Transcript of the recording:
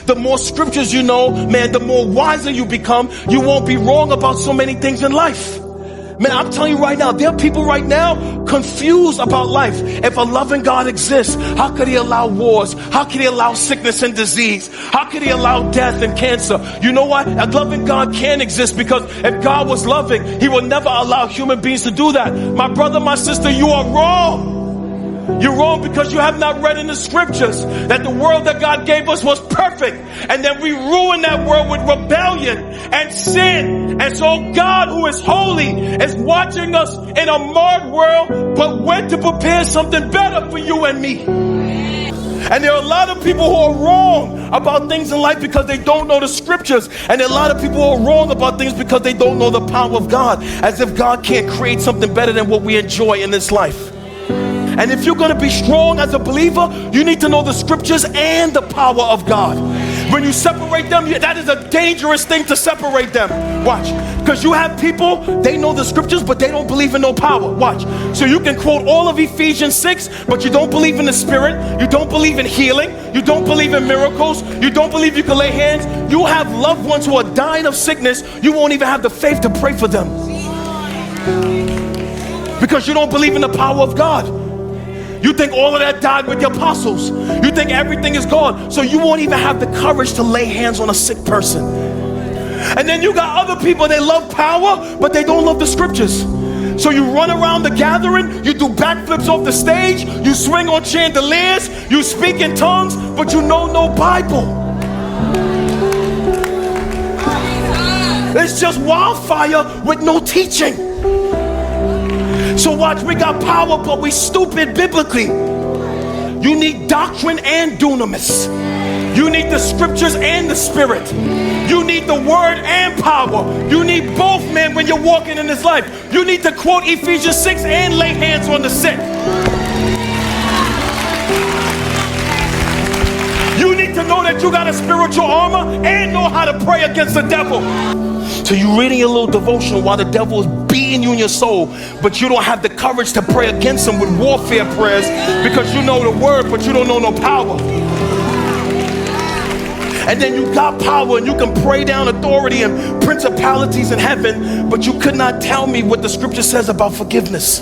The more scriptures you know, man, the more wiser you become. You won't be wrong about so many things in life. Man, I'm telling you right now, there are people right now confused about life. If a loving God exists, how could he allow wars? How could he allow sickness and disease? How could he allow death and cancer? You know what? A loving God can exist, because if God was loving, he would never allow human beings to do that. My brother, my sister, you are wrong. You're wrong because you have not read in the scriptures that the world that God gave us was perfect, and then we ruined that world with rebellion and sin. And so God, who is holy, is watching us in a marred world, but went to prepare something better for you and me. And there are a lot of people who are wrong about things in life because they don't know the scriptures. And there are a lot of people who are wrong about things because they don't know the power of God, as if God can't create something better than what we enjoy in this life. And if you're going to be strong as a believer, you need to know the scriptures and the power of God. When you separate them, that is a dangerous thing to separate them. Watch. Because you have people, they know the scriptures, but they don't believe in no power. Watch. So you can quote all of Ephesians 6, but you don't believe in the Spirit. You don't believe in healing. You don't believe in miracles. You don't believe you can lay hands. You have loved ones who are dying of sickness. You won't even have the faith to pray for them, because you don't believe in the power of God. You think all of that died with the apostles. You think everything is gone. So you won't even have the courage to lay hands on a sick person. And then you got other people, they love power, but they don't love the scriptures. So you run around the gathering, you do backflips off the stage, you swing on chandeliers, you speak in tongues, but you know no Bible. It's just wildfire with no teaching. So watch, we got power, but we stupid biblically. You need doctrine and dunamis. You need the scriptures and the Spirit. You need the word and power. You need both, man, when you're walking in this life. You need to quote Ephesians 6 and lay hands on the sick. You need to know that you got a spiritual armor and know how to pray against the devil. So you're reading your little devotional while the devil is beating you in your soul, but you don't have the courage to pray against him with warfare prayers, because you know the word, but you don't know no power. And then you got power and you can pray down authority and principalities in heaven, but you could not tell me what the scripture says about forgiveness.